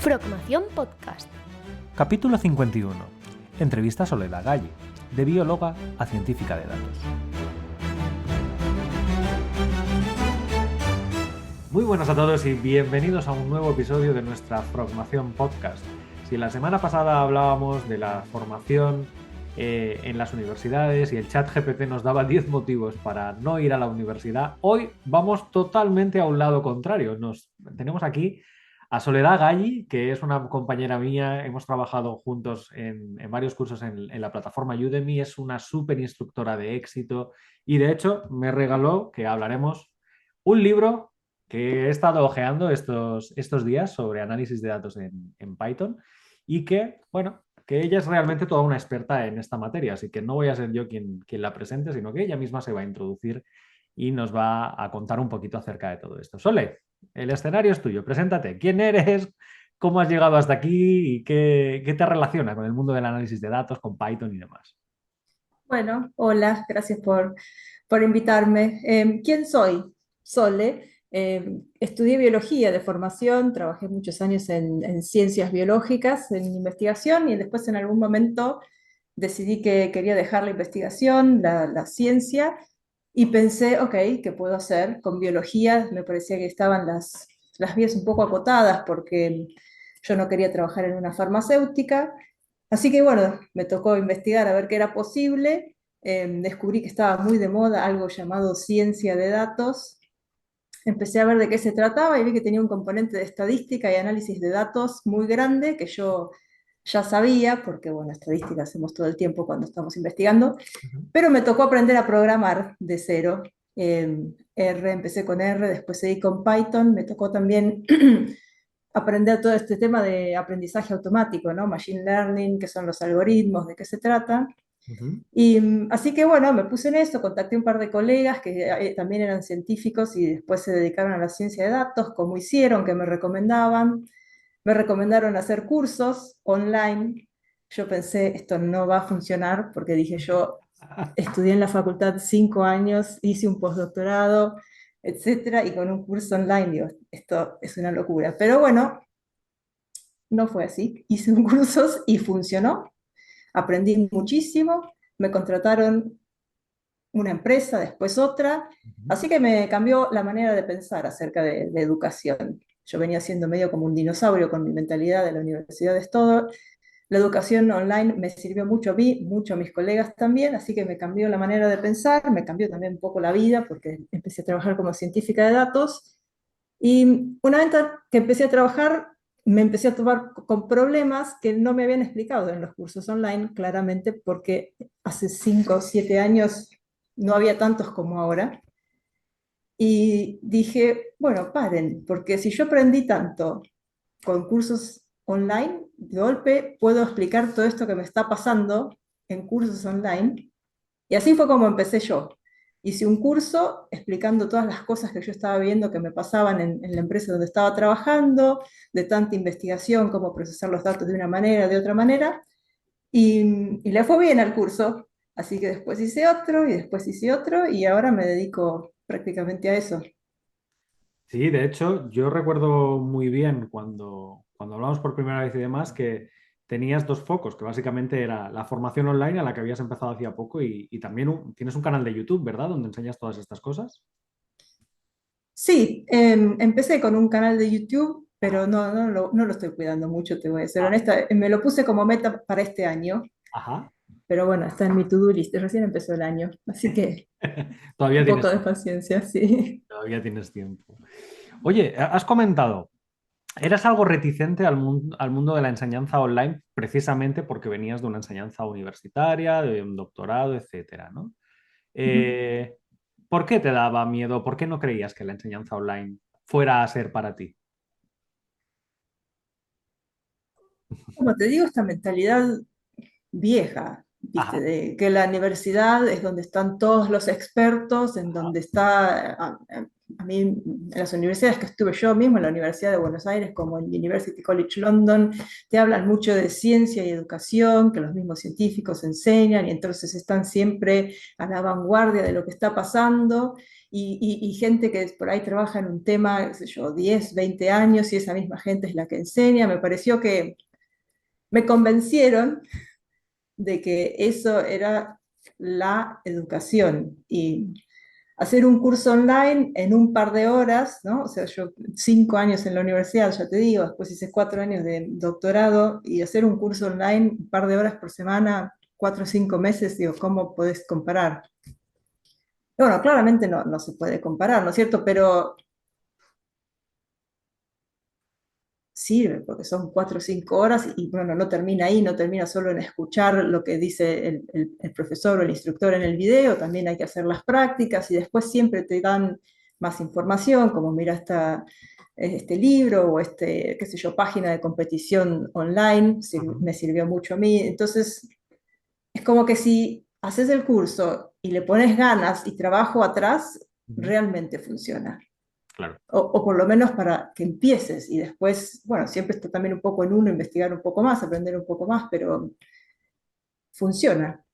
Frogmación Podcast. Capítulo 51. Entrevista a Soledad Galli, de bióloga a científica de datos. Muy buenas a todos y bienvenidos a un nuevo episodio de nuestra Frogmación Podcast. Si la semana pasada hablábamos de la formación en las universidades y el chat GPT nos daba 10 motivos para no ir a la universidad, hoy vamos totalmente a un lado contrario. Tenemos aquí a Soledad Galli, que es una compañera mía, hemos trabajado juntos en varios cursos en la plataforma Udemy, es una súper instructora de éxito y de hecho me regaló, que hablaremos, un libro que he estado hojeando estos días sobre análisis de datos en Python y que, bueno, que ella es realmente toda una experta en esta materia, así que no voy a ser yo quien la presente, sino que ella misma se va a introducir y nos va a contar un poquito acerca de todo esto. Sole, el escenario es tuyo, preséntate. ¿Quién eres? ¿Cómo has llegado hasta aquí? ¿Y qué te relaciona con el mundo del análisis de datos, con Python y demás? Bueno, hola, gracias por invitarme. ¿Quién soy? Sole. Estudié biología de formación, trabajé muchos años en ciencias biológicas, en investigación, y después en algún momento decidí que quería dejar la investigación, la ciencia, y pensé, ok, ¿qué puedo hacer con biología? Me parecía que estaban las vías un poco acotadas porque yo no quería trabajar en una farmacéutica. Así que bueno, me tocó investigar a ver qué era posible. Descubrí que estaba muy de moda algo llamado ciencia de datos. Empecé a ver de qué se trataba y vi que tenía un componente de estadística y análisis de datos muy grande que yo ya sabía, porque bueno, estadística hacemos todo el tiempo cuando estamos investigando, pero me tocó aprender a programar de cero. Empecé con R, después seguí con Python, me tocó también aprender todo este tema de aprendizaje automático, ¿no? Machine learning, qué son los algoritmos, de qué se trata. Y así que bueno, me puse en eso, contacté un par de colegas que también eran científicos y después se dedicaron a la ciencia de datos, como hicieron, que me recomendaron hacer cursos online. Yo pensé, esto no va a funcionar porque dije yo, estudié en la facultad 5 años, hice un postdoctorado, etcétera, y con un curso online, digo, esto es una locura. Pero bueno, no fue así. Hice un curso y funcionó. Aprendí muchísimo, me contrataron una empresa, después otra, así que me cambió la manera de pensar acerca de educación. Yo venía siendo medio como un dinosaurio con mi mentalidad de la universidad de todo. La educación online me sirvió mucho a mí, mucho a mis colegas también, así que me cambió la manera de pensar, me cambió también un poco la vida, porque empecé a trabajar como científica de datos. Y una vez que empecé a trabajar, me empecé a tomar con problemas que no me habían explicado en los cursos online, claramente, porque hace 5 o 7 años no había tantos como ahora. Y dije, bueno, paren, porque si yo aprendí tanto con cursos online, de golpe puedo explicar todo esto que me está pasando en cursos online. Y así fue como empecé yo. Hice un curso explicando todas las cosas que yo estaba viendo que me pasaban en la empresa donde estaba trabajando, de tanta investigación, cómo procesar los datos de una manera, de otra manera, y le fue bien al curso. Así que después hice otro y después hice otro y ahora me dedico prácticamente a eso. Sí, de hecho, yo recuerdo muy bien cuando hablamos por primera vez y demás que tenías dos focos, que básicamente era la formación online a la que habías empezado hacía poco y también tienes un canal de YouTube, ¿verdad? Donde enseñas todas estas cosas. Sí, empecé con un canal de YouTube, pero no lo estoy cuidando mucho, te voy a ser Ah, honesta. Me lo puse como meta para este año, ajá. pero bueno, está en mi to-do list. Recién empezó el año, así que Todavía un poco tienes de tiempo. paciencia, sí. Todavía tienes tiempo. Oye, has comentado, eras algo reticente al mundo de la enseñanza online precisamente porque venías de una enseñanza universitaria, de un doctorado, etcétera, ¿no? Eh, ¿Por qué te daba miedo? ¿Por qué no creías que la enseñanza online fuera a ser para ti? Como te digo, esta mentalidad vieja, ¿viste? Ajá, De que la universidad es donde están todos los expertos, en ajá, donde está, a mí las universidades que estuve yo mismo, en la Universidad de Buenos Aires, como en University College London, te hablan mucho de ciencia y educación, que los mismos científicos enseñan, y entonces están siempre a la vanguardia de lo que está pasando, y gente que por ahí trabaja en un tema, qué sé yo, 10, 20 años, y esa misma gente es la que enseña. Me pareció que me convencieron de que eso era la educación. Y hacer un curso online en un par de horas, ¿no? O sea, yo 5 años en la universidad, ya te digo, después hice 4 años de doctorado, y hacer un curso online un par de horas por semana, 4 o 5 meses, digo, ¿cómo podés comparar? Bueno, claramente no se puede comparar, ¿no es cierto? Pero sirve, porque son 4 o 5 horas, y bueno, no termina ahí, no termina solo en escuchar lo que dice el profesor o el instructor en el video, también hay que hacer las prácticas, y después siempre te dan más información, como mira este libro o qué sé yo, página de competición online, Ujú, me sirvió mucho a mí. Entonces, es como que si haces el curso y le pones ganas y trabajo atrás, ujú. realmente funciona. Claro, O por lo menos para que empieces, y después, bueno, siempre está también un poco en uno investigar un poco más, aprender un poco más, pero funciona,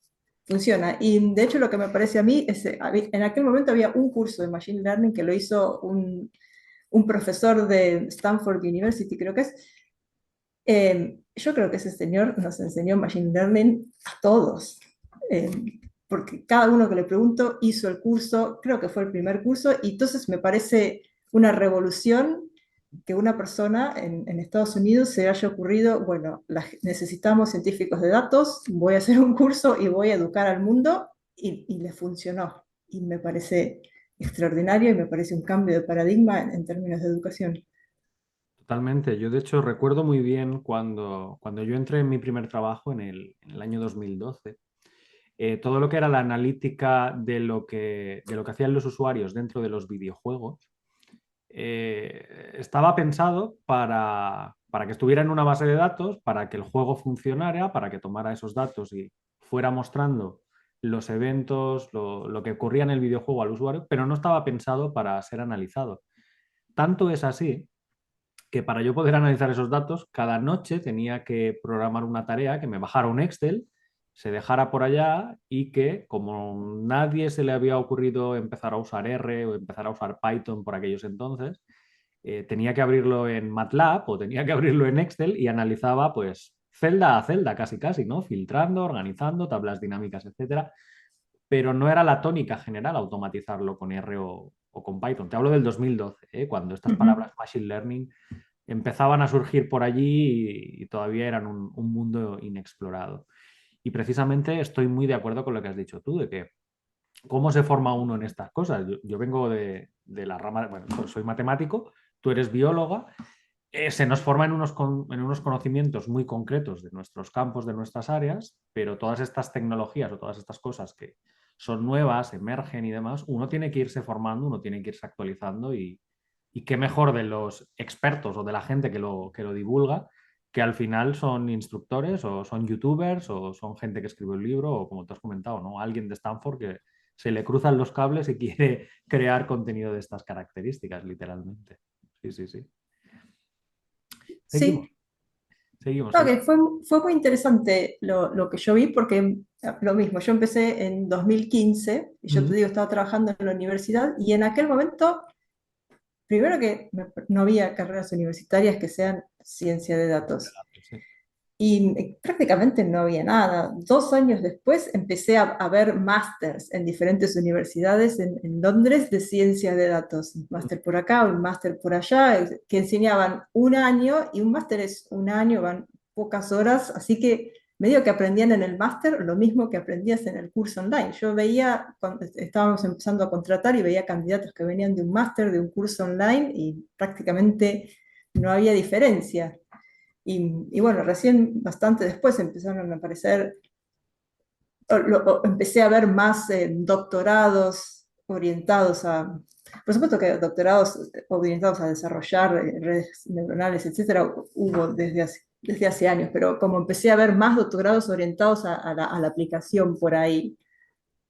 funciona. Y de hecho lo que me parece a mí es, en aquel momento había un curso de Machine Learning que lo hizo un profesor de Stanford University, creo que es. Yo creo que ese señor nos enseñó Machine Learning a todos. Eh, Porque cada uno que le pregunto hizo el curso, creo que fue el primer curso, y entonces me parece una revolución que una persona en Estados Unidos se haya ocurrido, bueno, necesitamos científicos de datos, voy a hacer un curso y voy a educar al mundo, y le funcionó. Y me parece extraordinario, y me parece un cambio de paradigma en términos de educación. totalmente. Yo de hecho recuerdo muy bien cuando yo entré en mi primer trabajo en el año 2012. Todo lo que era la analítica de lo que hacían los usuarios dentro de los videojuegos, estaba pensado para que estuviera en una base de datos, para que el juego funcionara, para que tomara esos datos y fuera mostrando los eventos, lo que ocurría en el videojuego al usuario, pero no estaba pensado para ser analizado. Tanto es así que para yo poder analizar esos datos, cada noche tenía que programar una tarea que me bajara un Excel, se dejara por allá, y que, como nadie se le había ocurrido empezar a usar R o empezar a usar Python por aquellos entonces, tenía que abrirlo en MATLAB o tenía que abrirlo en Excel, y analizaba pues celda a celda, casi casi, ¿no? Filtrando, organizando, tablas dinámicas, etcétera. Pero no era la tónica general automatizarlo con R o con Python. Te hablo del 2012, cuando estas Ujú. palabras Machine Learning empezaban a surgir por allí, y todavía eran un mundo inexplorado. Y precisamente estoy muy de acuerdo con lo que has dicho tú, de que cómo se forma uno en estas cosas. Yo vengo de la rama, bueno, soy matemático, tú eres bióloga. Se nos forma en unos conocimientos muy concretos de nuestros campos, de nuestras áreas, pero todas estas tecnologías o todas estas cosas que son nuevas, emergen y demás, uno tiene que irse formando, uno tiene que irse actualizando, y qué mejor de los expertos o de la gente que lo divulga, que al final son instructores o son youtubers o son gente que escribe un libro o, como te has comentado, ¿no? Alguien de Stanford que se le cruzan los cables y quiere crear contenido de estas características, literalmente. Sí, sí, sí. Seguimos, Sí. seguimos, No, seguimos. que fue muy interesante lo que yo vi, porque lo mismo, yo empecé en 2015, y yo te Ujú. digo, estaba trabajando en la universidad, y en aquel momento, primero que no había carreras universitarias que sean ciencia de datos, Sí. y prácticamente no había nada. 2 años después empecé a ver másters en diferentes universidades en Londres de ciencia de datos, un máster por acá, un máster por allá, que enseñaban un año, y un máster es un año, van pocas horas, así que medio que aprendían en el máster lo mismo que aprendías en el curso online. Yo veía, cuando estábamos empezando a contratar, y veía candidatos que venían de un máster, de un curso online, y prácticamente no había diferencia. Y bueno, recién bastante después empezaron a aparecer, empecé a ver más doctorados orientados por supuesto que doctorados orientados a desarrollar redes neuronales, etcétera, hubo desde hace años, pero como empecé a ver más doctorados orientados a la aplicación por ahí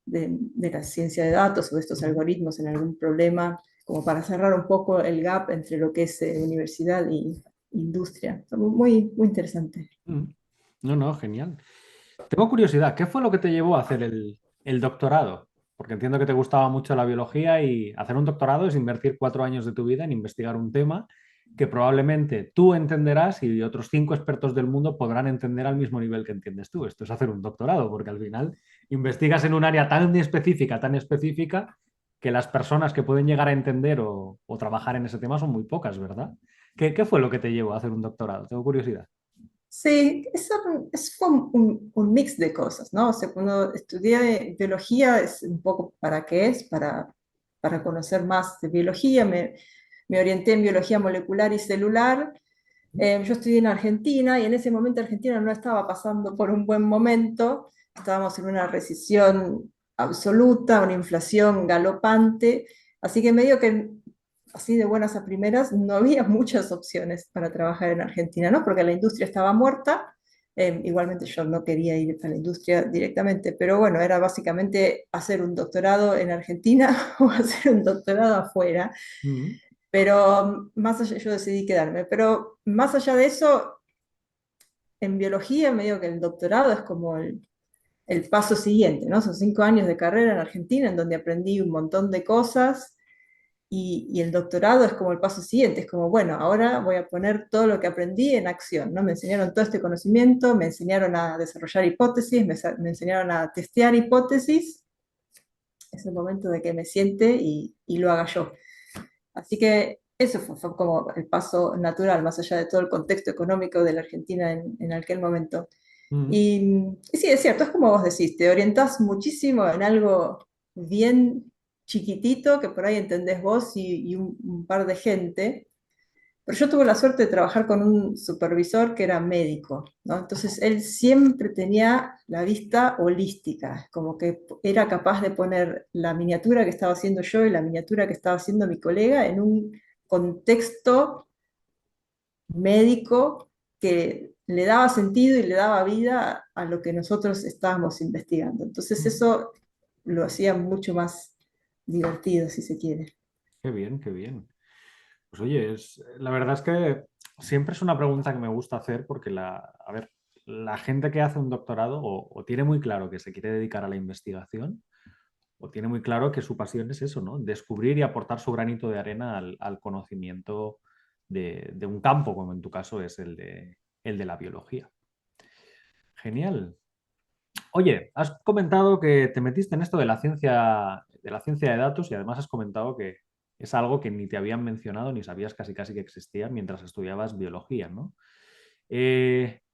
de la ciencia de datos o de estos Ujú. algoritmos en algún problema, como para cerrar un poco el gap entre lo que es universidad y industria. Muy, muy interesante. Mm. No, no, genial. Tengo curiosidad, ¿qué fue lo que te llevó a hacer el doctorado? Porque entiendo que te gustaba mucho la biología y hacer un doctorado es invertir 4 años de tu vida en investigar un tema que probablemente tú entenderás y otros 5 expertos del mundo podrán entender al mismo nivel que entiendes tú. Esto es hacer un doctorado, porque al final investigas en un área tan específica, que las personas que pueden llegar a entender o trabajar en ese tema son muy pocas, ¿verdad? ¿Qué fue lo que te llevó a hacer un doctorado? Tengo curiosidad. Sí, fue un mix de cosas, ¿no? O sea, cuando estudié biología es un poco para qué es, para conocer más de biología. Me orienté en biología molecular y celular. Yo estudié en Argentina y en ese momento Argentina no estaba pasando por un buen momento. Estábamos en una recesión absoluta, una inflación galopante. Así que medio que así de buenas a primeras, no había muchas opciones para trabajar en Argentina, ¿no? Porque la industria estaba muerta. Igualmente yo no quería ir a la industria directamente, pero bueno, era básicamente hacer un doctorado en Argentina o hacer un doctorado afuera. Mm, Pero más allá, yo decidí quedarme. Pero más allá de eso, en biología, medio que el doctorado es como el paso siguiente, ¿no? Son 5 años de carrera en Argentina en donde aprendí un montón de cosas y el doctorado es como el paso siguiente, es como, bueno, ahora voy a poner todo lo que aprendí en acción, ¿no? Me enseñaron todo este conocimiento, me enseñaron a desarrollar hipótesis, me enseñaron a testear hipótesis, es el momento de que me siente y lo haga yo. Así que eso fue como el paso natural, más allá de todo el contexto económico de la Argentina en aquel momento. mm. Y sí, es cierto, es como vos decís, te orientás muchísimo en algo bien chiquitito que por ahí entendés vos y un par de gente. Pero yo tuve la suerte de trabajar con un supervisor que era médico, ¿no? Entonces él siempre tenía la vista holística, como que era capaz de poner la miniatura que estaba haciendo yo y la miniatura que estaba haciendo mi colega en un contexto médico que le daba sentido y le daba vida a lo que nosotros estábamos investigando. Entonces Mm. eso lo hacía mucho más divertido, si se quiere. Qué bien, qué bien. Pues oye, la verdad es que siempre es una pregunta que me gusta hacer porque a ver, la gente que hace un doctorado o tiene muy claro que se quiere dedicar a la investigación o tiene muy claro que su pasión es eso, ¿no? Descubrir y aportar su granito de arena al conocimiento de un campo, como en tu caso es el de la biología. Genial. Oye, has comentado que te metiste en esto de la ciencia de datos y además has comentado que es algo que ni te habían mencionado ni sabías casi casi que existía mientras estudiabas biología, ¿no?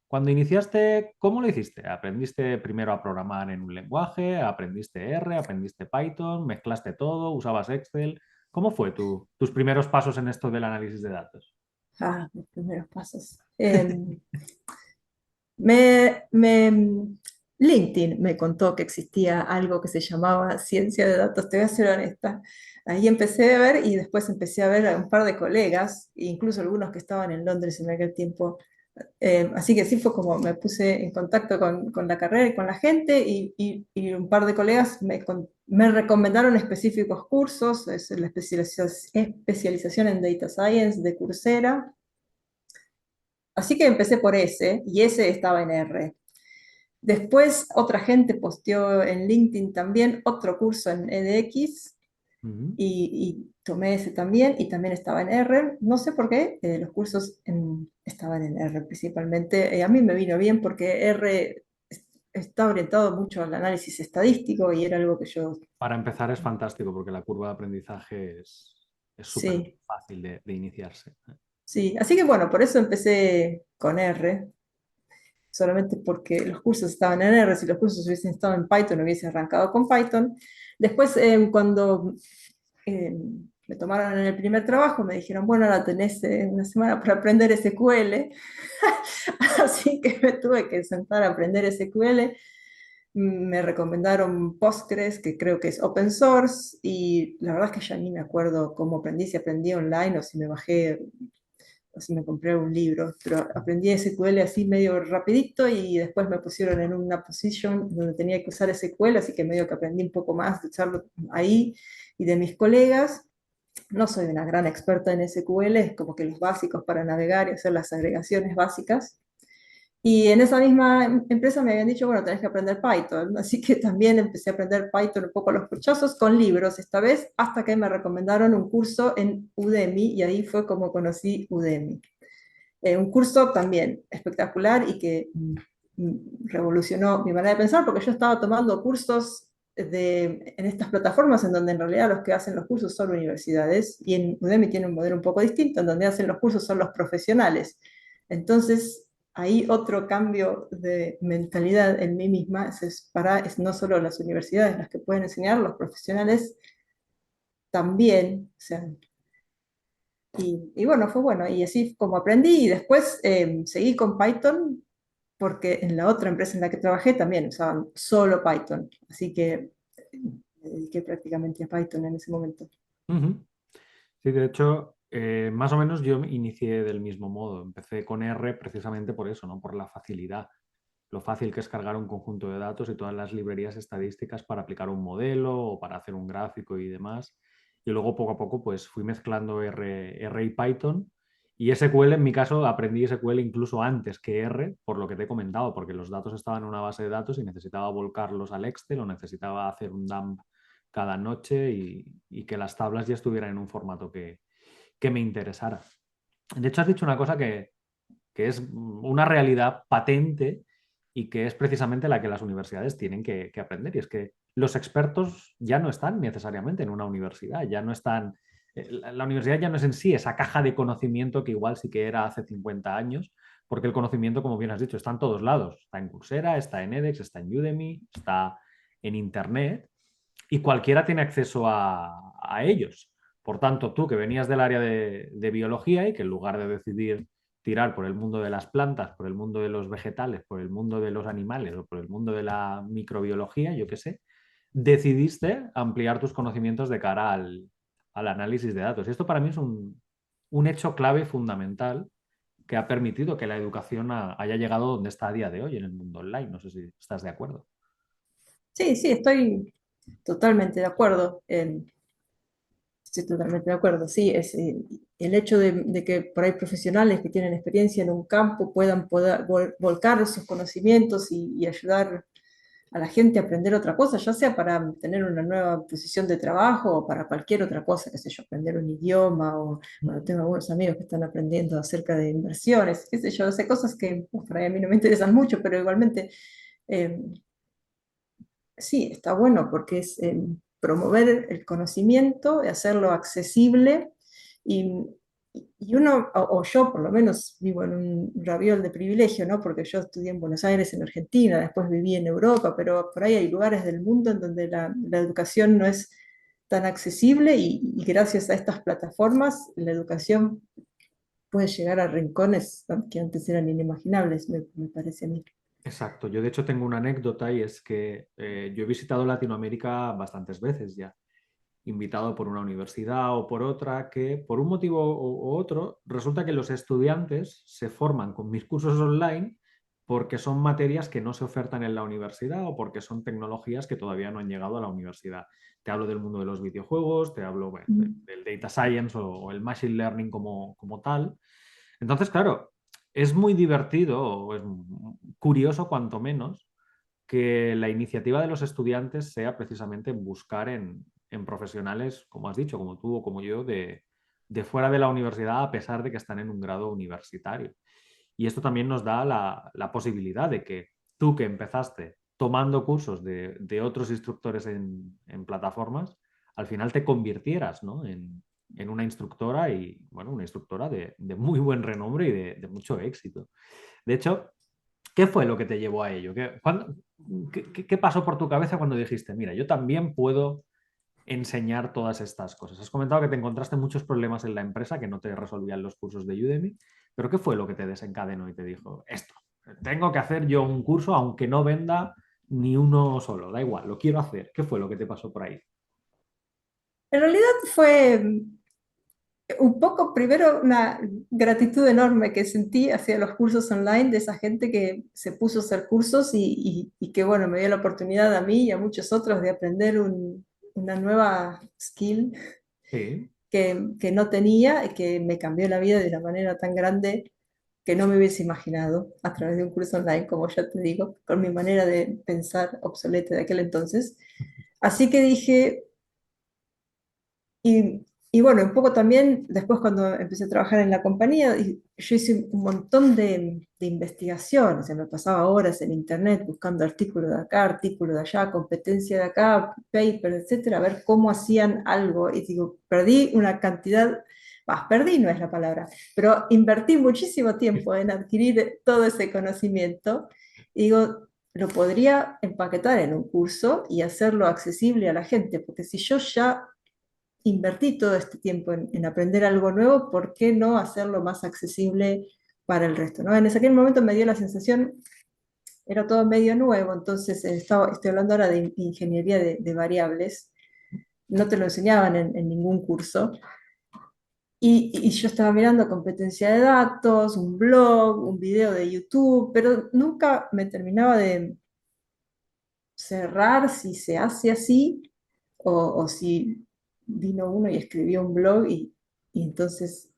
Cuando iniciaste, ¿cómo lo hiciste? ¿Aprendiste primero a programar en un lenguaje? ¿Aprendiste R? ¿Aprendiste Python? ¿Mezclaste todo? ¿Usabas Excel? ¿Cómo fue tus primeros pasos en esto del análisis de datos? Ah, mis primeros pasos. Me, me- LinkedIn me contó que existía algo que se llamaba ciencia de datos, te voy a ser honesta. Ahí empecé a ver y después empecé a ver a un par de colegas, incluso algunos que estaban en Londres en aquel tiempo. Así que sí fue como me puse en contacto con la carrera y con la gente y un par de colegas me recomendaron específicos cursos, es la especialización en Data Science de Coursera. Así que empecé por ese y ese estaba en R. Después otra gente posteó en LinkedIn también otro curso en edX Ujú. y tomé ese también y también estaba en R. No sé por qué, los cursos estaban en R principalmente. A mí me vino bien porque R está orientado mucho al análisis estadístico y era algo que yo, Para empezar es fantástico porque la curva de aprendizaje es súper sí, fácil de iniciarse. sí. Así que bueno, por eso empecé con R. Solamente porque los cursos estaban en R, si los cursos hubiesen estado en Python, hubiese arrancado con Python. Después, cuando eh, me tomaron en el primer trabajo, me dijeron, bueno, ahora tenés una semana para aprender SQL, así que me tuve que sentar a aprender SQL. Me recomendaron Postgres, que creo que es open source, y la verdad es que ya ni me acuerdo cómo aprendí, si aprendí online o si me bajé o si me compré un libro, pero aprendí SQL así medio rapidito y después me pusieron en una position donde tenía que usar SQL, así que medio que aprendí un poco más de usarlo ahí y de mis colegas. No soy una gran experta en SQL, es como que los básicos para navegar y hacer las agregaciones básicas. Y en esa misma empresa me habían dicho, bueno, tenés que aprender Python, así que también empecé a aprender Python un poco a los corchazos con libros esta vez, hasta que me recomendaron un curso en Udemy y ahí fue como conocí Udemy. Un curso también espectacular y que revolucionó mi manera de pensar, porque yo estaba tomando cursos en estas plataformas en donde en realidad los que hacen los cursos son universidades, y en Udemy tiene un modelo un poco distinto, en donde hacen los cursos son los profesionales. Entonces, ahí otro cambio de mentalidad en mí misma, es no solo las universidades las que pueden enseñar, los profesionales también, o sea, y bueno, fue bueno, y así como aprendí, y después seguí con Python, porque en la otra empresa en la que trabajé también usaban solo Python, así que me dediqué prácticamente a Python en ese momento. Ujú. Sí, de hecho, más o menos yo me inicié del mismo modo. Empecé con R precisamente por eso, ¿no? Por la facilidad. Lo fácil que es cargar un conjunto de datos y todas las librerías estadísticas para aplicar un modelo o para hacer un gráfico y demás. Y luego poco a poco pues fui mezclando R y Python. Y SQL en mi caso aprendí SQL incluso antes que R, por lo que te he comentado, porque los datos estaban en una base de datos y necesitaba volcarlos al Excel o necesitaba hacer un dump cada noche y que las tablas ya estuvieran en un formato que me interesara. De hecho, has dicho una cosa que es una realidad patente y que es precisamente la que las universidades tienen que aprender. Y es que los expertos ya no están necesariamente en una universidad, ya no están... La universidad ya no es en sí esa caja de conocimiento que igual sí que era hace 50 años, porque el conocimiento, como bien has dicho, está en todos lados. Está en Coursera, está en edX, está en Udemy, está en Internet y cualquiera tiene acceso a ellos. Por tanto, tú que venías del área de biología y que en lugar de decidir tirar por el mundo de las plantas, por el mundo de los vegetales, por el mundo de los animales o por el mundo de la microbiología, yo qué sé, decidiste ampliar tus conocimientos de cara al análisis de datos. Y esto para mí es un hecho clave fundamental que ha permitido que la educación haya llegado donde está a día de hoy en el mundo online. No sé si estás de acuerdo. Sí, sí, estoy totalmente de acuerdo. Estoy totalmente de acuerdo. Sí, el hecho de que por ahí profesionales que tienen experiencia en un campo puedan poder volcar sus conocimientos y ayudar a la gente a aprender otra cosa, ya sea para tener una nueva posición de trabajo o para cualquier otra cosa, qué sé yo, aprender un idioma o, bueno, tengo algunos amigos que están aprendiendo acerca de inversiones, qué sé yo, sé cosas que pues, por ahí a mí no me interesan mucho, pero igualmente eh, sí, está bueno porque es promover el conocimiento, hacerlo accesible y, y uno, o yo por lo menos vivo en un raviol de privilegio, ¿no? Porque yo estudié en Buenos Aires, en Argentina, después viví en Europa, pero por ahí hay lugares del mundo en donde la educación no es tan accesible y gracias a estas plataformas la educación puede llegar a rincones que antes eran inimaginables, me parece a mí. Exacto, yo de hecho tengo una anécdota y es que yo he visitado Latinoamérica bastantes veces ya, invitado por una universidad o por otra, que por un motivo u otro resulta que los estudiantes se forman con mis cursos online porque son materias que no se ofertan en la universidad o porque son tecnologías que todavía no han llegado a la universidad. Te hablo del mundo de los videojuegos, te hablo bueno, Mm. del data science o el machine learning como tal. Entonces, claro, es muy divertido o es curioso cuanto menos que la iniciativa de los estudiantes sea precisamente buscar en profesionales, como has dicho, como tú o como yo, de fuera de la universidad a pesar de que están en un grado universitario. Y esto también nos da la posibilidad de que tú que empezaste tomando cursos de otros instructores en plataformas, al final te convirtieras, ¿no? en una instructora y, bueno, una instructora de muy buen renombre y de mucho éxito. De hecho, ¿qué fue lo que te llevó a ello? ¿Qué pasó por tu cabeza cuando dijiste, mira, yo también puedo enseñar todas estas cosas? Has comentado que te encontraste muchos problemas en la empresa que no te resolvían los cursos de Udemy, pero ¿qué fue lo que te desencadenó y te dijo, esto, tengo que hacer yo un curso aunque no venda ni uno solo, da igual, lo quiero hacer? ¿Qué fue lo que te pasó por ahí? En realidad fue un poco, primero, una gratitud enorme que sentí hacia los cursos online de esa gente que se puso a hacer cursos y que, bueno, me dio la oportunidad a mí y a muchos otros de aprender una nueva skill Sí. que no tenía y que me cambió la vida de una manera tan grande que no me hubiese imaginado a través de un curso online, como ya te digo, con mi manera de pensar obsoleta de aquel entonces. Así que dije, y bueno, un poco también, después cuando empecé a trabajar en la compañía, yo hice un montón de investigación, o sea, me pasaba horas en internet buscando artículos de acá, artículos de allá, competencia de acá, papers, etcétera, a ver cómo hacían algo. Y digo, perdí una cantidad, perdí no es la palabra, pero invertí muchísimo tiempo en adquirir todo ese conocimiento. Y digo, lo podría empaquetar en un curso y hacerlo accesible a la gente, porque si yo ya invertí todo este tiempo en aprender algo nuevo, ¿por qué no hacerlo más accesible para el resto? ¿No? En aquel momento me dio la sensación, era todo medio nuevo, entonces estoy hablando ahora de ingeniería de variables, no te lo enseñaban en ningún curso, y yo estaba mirando competencia de datos, un blog, un video de YouTube, pero nunca me terminaba de cerrar si se hace así o si vino uno y escribió un blog y entonces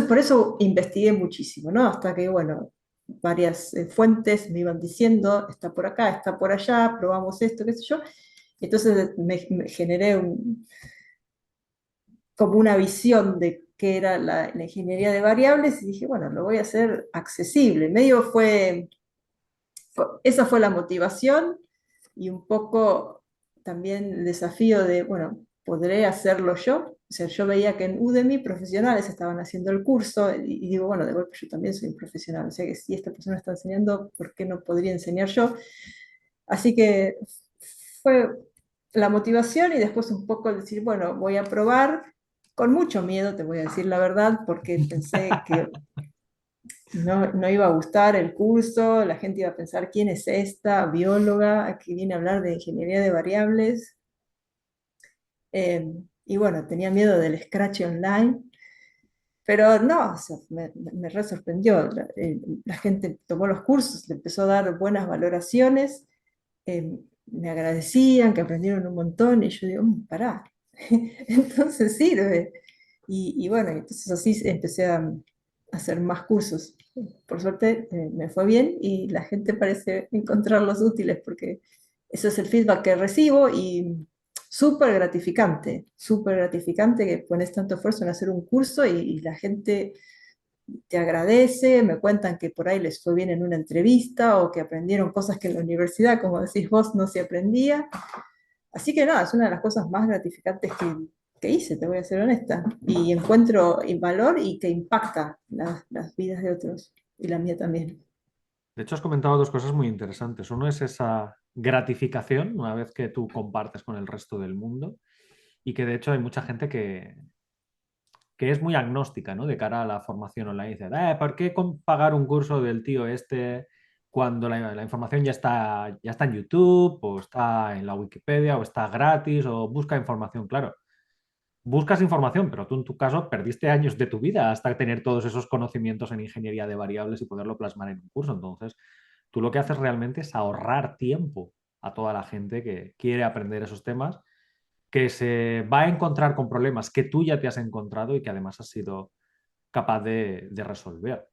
por eso investigué muchísimo, ¿no? Hasta que, bueno, varias fuentes me iban diciendo, está por acá, está por allá, probamos esto, qué sé yo. Entonces me generé como una visión de qué era la ingeniería de variables y dije, bueno, lo voy a hacer accesible. Medio esa fue la motivación y un poco también el desafío de, bueno, ¿podré hacerlo yo? O sea, yo veía que en Udemy profesionales estaban haciendo el curso y digo, bueno, de golpe yo también soy un profesional, o sea que si esta persona está enseñando, ¿por qué no podría enseñar yo? Así que fue la motivación y después un poco el decir, bueno, voy a probar con mucho miedo, te voy a decir la verdad, porque pensé que no iba a gustar el curso, la gente iba a pensar quién es esta bióloga que viene a hablar de ingeniería de variables. Y bueno, tenía miedo del Scratch Online, pero no, o sea, me re sorprendió. La gente tomó los cursos, le empezó a dar buenas valoraciones, me agradecían, que aprendieron un montón, y yo digo, pará, entonces sirve. Y bueno, entonces así empecé a hacer más cursos. Por suerte me fue bien y la gente parece encontrarlos útiles porque eso es el feedback que recibo y súper gratificante que pones tanto esfuerzo en hacer un curso y la gente te agradece, me cuentan que por ahí les fue bien en una entrevista o que aprendieron cosas que en la universidad, como decís vos, no se aprendía. Así que nada, es una de las cosas más gratificantes que hice, te voy a ser honesta. Y encuentro el valor y que impacta las vidas de otros y la mía también. De hecho, has comentado dos cosas muy interesantes. Uno es esa gratificación una vez que tú compartes con el resto del mundo y que de hecho hay mucha gente que es muy agnóstica, ¿no? De cara a la formación online. Dice, ¿por qué pagar un curso del tío este cuando la información ya está en YouTube o está en la Wikipedia o está gratis o busca información? Claro, buscas información, pero tú en tu caso perdiste años de tu vida hasta tener todos esos conocimientos en ingeniería de variables y poderlo plasmar en un curso. Entonces, tú lo que haces realmente es ahorrar tiempo a toda la gente que quiere aprender esos temas, que se va a encontrar con problemas que tú ya te has encontrado y que además has sido capaz de resolver.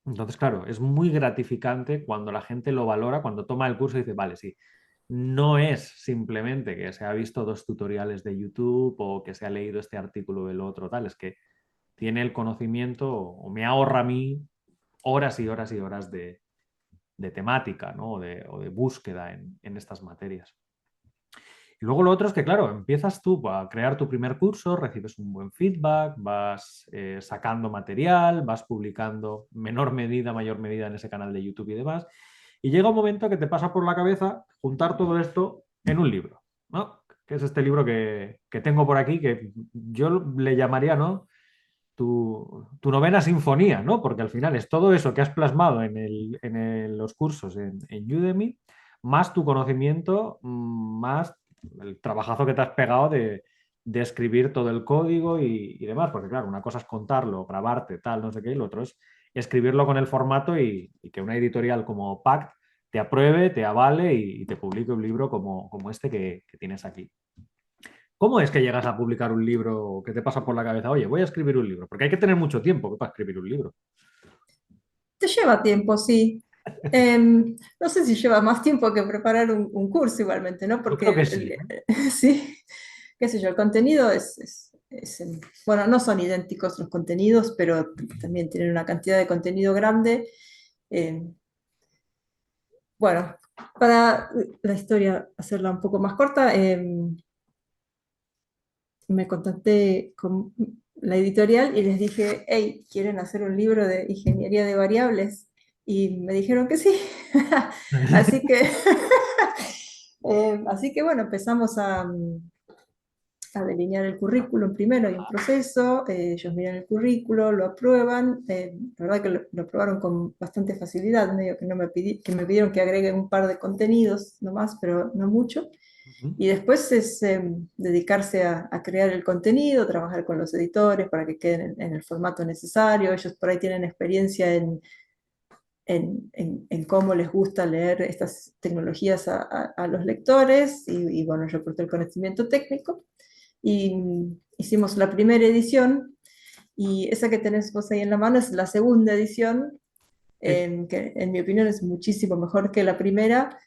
Entonces, claro, es muy gratificante cuando la gente lo valora, cuando toma el curso y dice, vale, sí, no es simplemente que se ha visto dos tutoriales de YouTube o que se ha leído este artículo del otro, tal, es que tiene el conocimiento o me ahorra a mí horas y horas y horas de temática, ¿no? O de búsqueda en estas materias. Y luego lo otro es que, claro, empiezas tú a crear tu primer curso, recibes un buen feedback, vas sacando material, vas publicando menor medida, mayor medida en ese canal de YouTube y demás. Y llega un momento que te pasa por la cabeza juntar todo esto en un libro, ¿no? Que es este libro que tengo por aquí, que yo le llamaría, ¿no? Tu novena sinfonía, ¿no? Porque al final es todo eso que has plasmado los cursos en Udemy, más tu conocimiento, más el trabajazo que te has pegado de escribir todo el código y demás, porque claro, una cosa es contarlo, grabarte, tal, no sé qué, y lo otro es escribirlo con el formato y que una editorial como PACT te apruebe, te avale y te publique un libro como este que tienes aquí. ¿Cómo es que llegas a publicar un libro que te pasa por la cabeza? Oye, voy a escribir un libro, porque hay que tener mucho tiempo para escribir un libro. Te lleva tiempo, sí. No sé si lleva más tiempo que preparar un curso igualmente, ¿no? Yo Porque creo que sí, ¿eh? sí, qué sé yo, el contenido bueno, no son idénticos los contenidos, pero también tienen una cantidad de contenido grande. Em, bueno, para la historia, hacerla un poco más corta, me contacté con la editorial y les dije, hey, ¿quieren hacer un libro de ingeniería de variables? Y me dijeron que sí. Así que, así que bueno, empezamos a delinear el currículum primero, hay un proceso, ellos miran el currículo, lo aprueban, la verdad que lo aprobaron con bastante facilidad, medio que, no me que me pidieron que agregue un par de contenidos nomás, pero no mucho. Ujú, Y después es dedicarse a crear el contenido, trabajar con los editores para que queden en el formato necesario. Ellos por ahí tienen experiencia en cómo les gusta leer estas tecnologías a los lectores y bueno, yo aporté el conocimiento técnico y hicimos la primera edición y esa que tenés vos ahí en la mano es la segunda edición, sí. que en mi opinión es muchísimo mejor que la primera,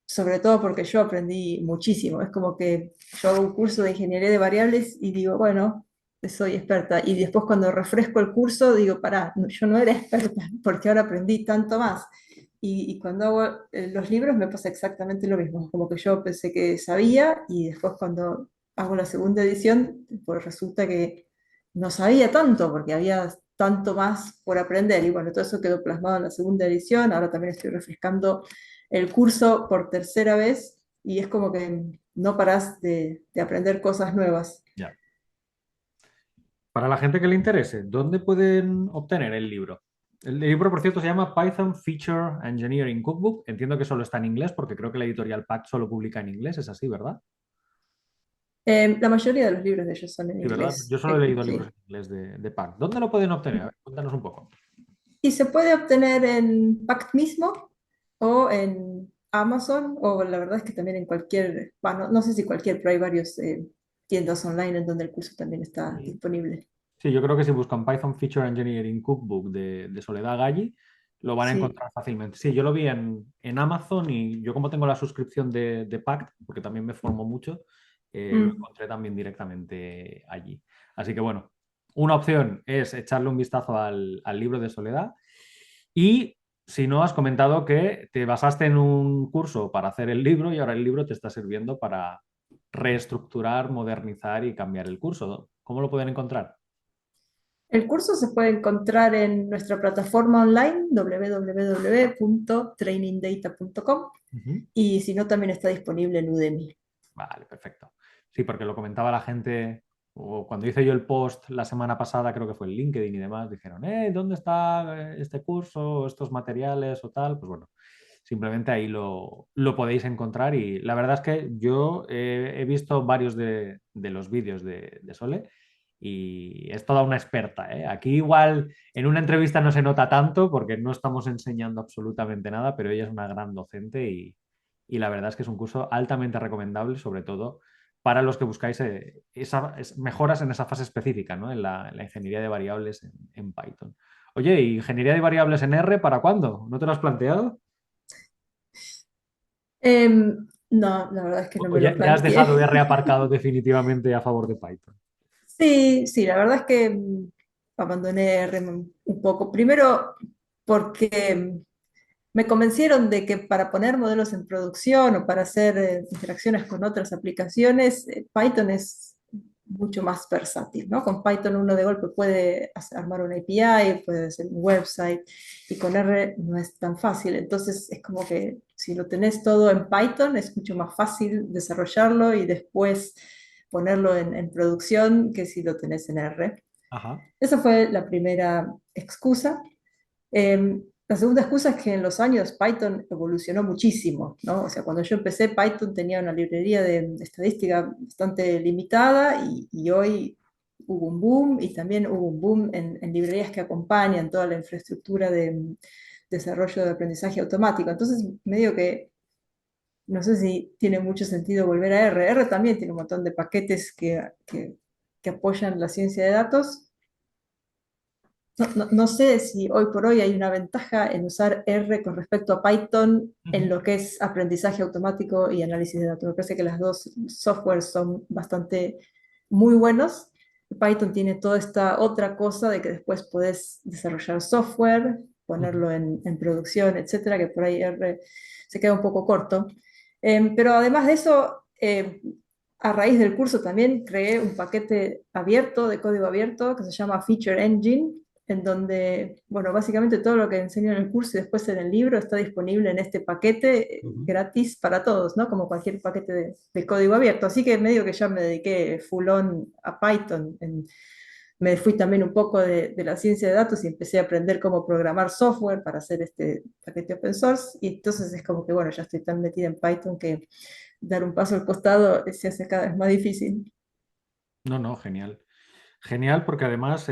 sobre todo porque yo aprendí muchísimo. Es como que yo hago un curso de ingeniería de variables y digo, bueno, soy experta. Y después cuando refresco el curso digo, pará, yo no era experta porque ahora aprendí tanto más. Y cuando hago los libros me pasa exactamente lo mismo. Como que yo pensé que sabía y después cuando hago la segunda edición, pues resulta que no sabía tanto porque había tanto más por aprender. Y bueno, todo eso quedó plasmado en la segunda edición. Ahora también estoy refrescando el curso por tercera vez y es como que no parás de aprender cosas nuevas. Ya. Para la gente que le interese, ¿dónde pueden obtener el libro? El libro, por cierto, se llama Python Feature Engineering Cookbook. Entiendo que solo está en inglés porque creo que la editorial Pact solo publica en inglés. Es así, ¿verdad? La mayoría de los libros de ellos son en Sí, ¿verdad? inglés. Yo solo he leído libros Sí. en inglés de Pact. ¿Dónde lo pueden obtener? A ver, cuéntanos un poco. Y se puede obtener en Pact mismo o en Amazon o la verdad es que también en cualquier, bueno, no sé si cualquier, pero hay varios tiendas online en donde el curso también está Sí. disponible. Sí, yo creo que si buscan Python Feature Engineering Cookbook de Soledad Galli, lo van a Sí. encontrar fácilmente. Sí, yo lo vi en Amazon y yo como tengo la suscripción de Pact, porque también me formo mucho, lo Mm. encontré también directamente allí. Así que bueno, una opción es echarle un vistazo al libro de Soledad y si no, has comentado que te basaste en un curso para hacer el libro y ahora el libro te está sirviendo para reestructurar, modernizar y cambiar el curso. ¿Cómo lo pueden encontrar? El curso se puede encontrar en nuestra plataforma online www.trainingdata.com Ujú. y si no, también está disponible en Udemy. Vale, perfecto. Sí, porque lo comentaba la gente, o cuando hice yo el post la semana pasada, creo que fue en LinkedIn y demás, dijeron, ¿dónde está este curso, estos materiales o tal? Pues bueno, simplemente ahí lo podéis encontrar y la verdad es que yo he visto varios de los vídeos de Sole y es toda una experta, ¿eh? Aquí igual en una entrevista no se nota tanto porque no estamos enseñando absolutamente nada, pero ella es una gran docente y la verdad es que es un curso altamente recomendable, sobre todo para los que buscáis mejoras en esa fase específica, ¿no? En la ingeniería de variables en Python. Oye, ¿y ingeniería de variables en R para cuándo? ¿No te lo has planteado? No, la verdad es que no ¿O me ya, lo ya has dejado planteé. R aparcado definitivamente a favor de Python? Sí, sí, la verdad es que abandoné R un poco. Primero porque me convencieron de que para poner modelos en producción o para hacer interacciones con otras aplicaciones, Python es mucho más versátil, ¿no? Con Python uno de golpe puede armar una API, puede hacer un website, y con R no es tan fácil. Entonces es como que si lo tenés todo en Python, es mucho más fácil desarrollarlo y después ponerlo en producción que si lo tenés en R. Ajá. Esa fue la primera excusa. La segunda excusa es que en los años Python evolucionó muchísimo, ¿no? O sea, cuando yo empecé, Python tenía una librería de estadística bastante limitada y hoy hubo un boom y también hubo un boom en librerías que acompañan toda la infraestructura de desarrollo de aprendizaje automático. Entonces, medio que no sé si tiene mucho sentido volver a R. R también tiene un montón de paquetes que apoyan la ciencia de datos. No sé si hoy por hoy hay una ventaja en usar R con respecto a Python en Ujú. lo que es aprendizaje automático y análisis de datos. Me parece que las dos softwares son bastante muy buenos. Python tiene toda esta otra cosa de que después puedes desarrollar software, Ujú. ponerlo en producción, etcétera, que por ahí R se queda un poco corto. Pero además de eso, a raíz del curso también creé un paquete abierto, de código abierto, que se llama Feature Engine, en donde, bueno, básicamente todo lo que enseño en el curso y después en el libro está disponible en este paquete Ujú. gratis para todos, ¿no? Como cualquier paquete de código abierto. Así que medio que ya me dediqué full on a Python. Me fui también un poco de la ciencia de datos y empecé a aprender cómo programar software para hacer este paquete open source. Y entonces es como que, bueno, ya estoy tan metida en Python que dar un paso al costado se hace cada vez más difícil. No, no, genial. Genial porque además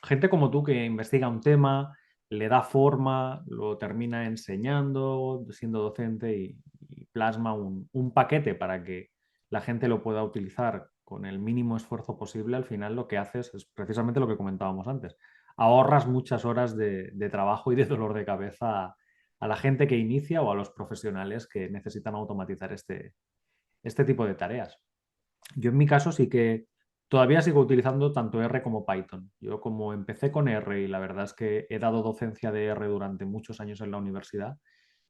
gente como tú que investiga un tema, le da forma, lo termina enseñando, siendo docente y plasma un paquete para que la gente lo pueda utilizar con el mínimo esfuerzo posible, al final lo que haces es precisamente lo que comentábamos antes. Ahorras muchas horas de trabajo y de dolor de cabeza a la gente que inicia o a los profesionales que necesitan automatizar este tipo de tareas. Yo en mi caso sí que todavía sigo utilizando tanto R como Python. Yo como empecé con R y la verdad es que he dado docencia de R durante muchos años en la universidad,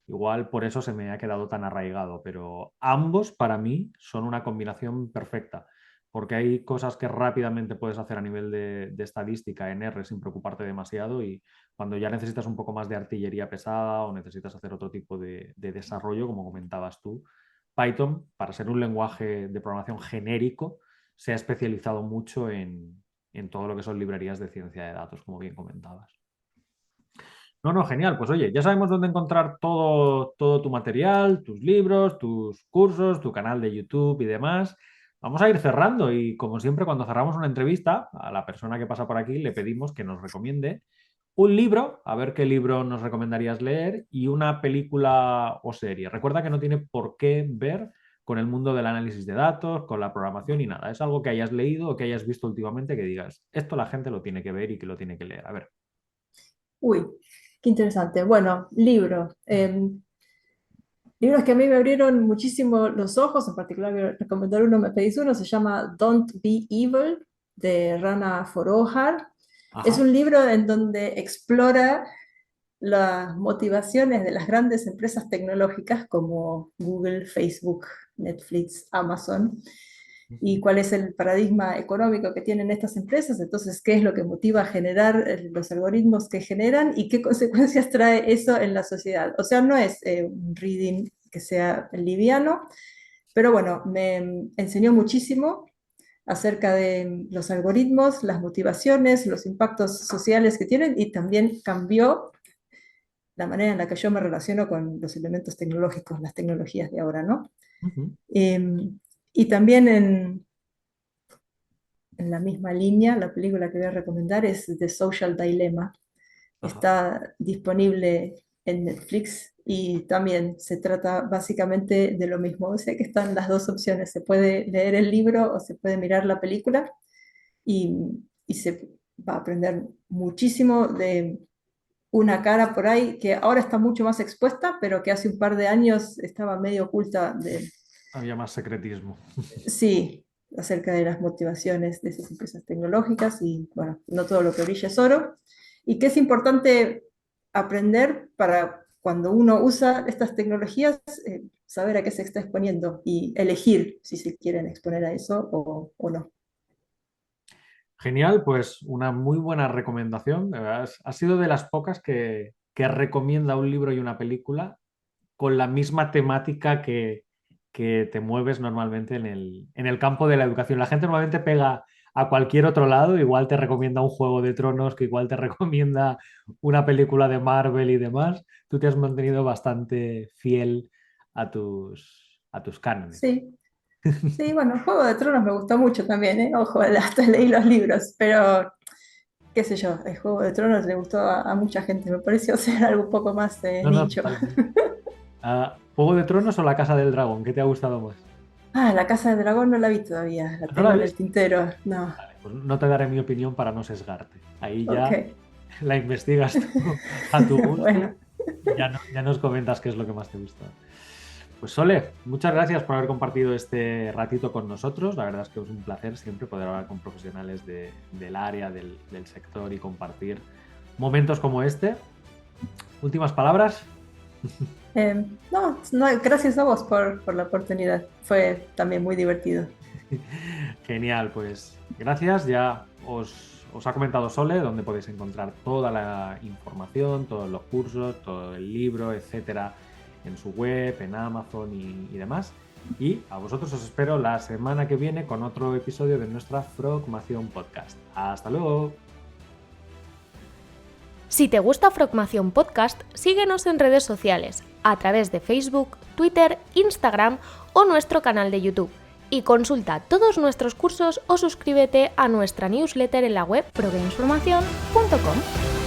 igual por eso se me ha quedado tan arraigado, pero ambos para mí son una combinación perfecta, porque hay cosas que rápidamente puedes hacer a nivel de estadística en R sin preocuparte demasiado y cuando ya necesitas un poco más de artillería pesada o necesitas hacer otro tipo de desarrollo, como comentabas tú, Python, para ser un lenguaje de programación genérico, se ha especializado mucho en todo lo que son librerías de ciencia de datos, como bien comentabas. No, no, genial. Pues oye, ya sabemos dónde encontrar todo tu material, tus libros, tus cursos, tu canal de YouTube y demás. Vamos a ir cerrando y como siempre cuando cerramos una entrevista, a la persona que pasa por aquí le pedimos que nos recomiende un libro, a ver qué libro nos recomendarías leer y una película o serie. Recuerda que no tiene por qué ver con el mundo del análisis de datos, con la programación y nada. Es algo que hayas leído o que hayas visto últimamente que digas, esto la gente lo tiene que ver y que lo tiene que leer. A ver. Uy, qué interesante. Bueno, libro. Libros que a mí me abrieron muchísimo los ojos, en particular voy a recomendar uno, me pedís uno, se llama Don't Be Evil, de Rana Foroohar. Es Ajá. un libro en donde explora las motivaciones de las grandes empresas tecnológicas como Google, Facebook, Netflix, Amazon, y cuál es el paradigma económico que tienen estas empresas, entonces qué es lo que motiva a generar los algoritmos que generan y qué consecuencias trae eso en la sociedad. O sea, no es un reading que sea liviano, pero bueno, me enseñó muchísimo acerca de los algoritmos, las motivaciones, los impactos sociales que tienen y también cambió la manera en la que yo me relaciono con los elementos tecnológicos, las tecnologías de ahora, ¿no? Ujú. Eh, y también en la misma línea, la película que voy a recomendar es The Social Dilemma. Ajá. Está disponible en Netflix y también se trata básicamente de lo mismo. O sea que están las dos opciones. Se puede leer el libro o se puede mirar la película y, y se va a aprender muchísimo de una cara por ahí que ahora está mucho más expuesta, pero que hace un par de años estaba medio oculta de, Había más secretismo. sí, acerca de las motivaciones de esas empresas tecnológicas y bueno, no todo lo que brilla es oro. Y que es importante aprender para cuando uno usa estas tecnologías, saber a qué se está exponiendo y elegir si se quieren exponer a eso o no. Genial, pues una muy buena recomendación. De verdad, ha sido de las pocas que recomienda un libro y una película con la misma temática que te mueves normalmente en el campo de la educación. La gente normalmente pega a cualquier otro lado, igual te recomienda un Juego de Tronos, que igual te recomienda una película de Marvel y demás. Tú te has mantenido bastante fiel a tus cánones. Sí, sí, bueno, Juego de Tronos me gustó mucho también, ¿eh? Ojo, hasta leí los libros, pero qué sé yo, el Juego de Tronos le gustó a mucha gente, me pareció ser algo un poco más No, no, nicho. totalmente. ¿Juego de Tronos o La Casa del Dragón? ¿Qué te ha gustado más? La Casa del Dragón no la vi todavía, la ¿No la tengo en el ves? tintero. No, Vale, pues no te daré mi opinión para no sesgarte. Ahí ok. ya la investigas tú a tu gusto Bueno, y ya nos comentas qué es lo que más te gusta. Pues Sole, muchas gracias por haber compartido este ratito con nosotros. La verdad es que es un placer siempre poder hablar con profesionales del área, del sector y compartir momentos como este. Últimas palabras. no, gracias a vos por la oportunidad. Fue también muy divertido. Genial, pues gracias. Ya os ha comentado Sole dónde podéis encontrar toda la información, todos los cursos, todo el libro, etcétera, en su web, en Amazon y demás. Y a vosotros os espero la semana que viene con otro episodio de nuestra Frogmación Podcast. Hasta luego. Si te gusta Frogmación Podcast, síguenos en redes sociales, a través de Facebook, Twitter, Instagram o nuestro canal de YouTube. Y consulta todos nuestros cursos o suscríbete a nuestra newsletter en la web progamesformacion.com.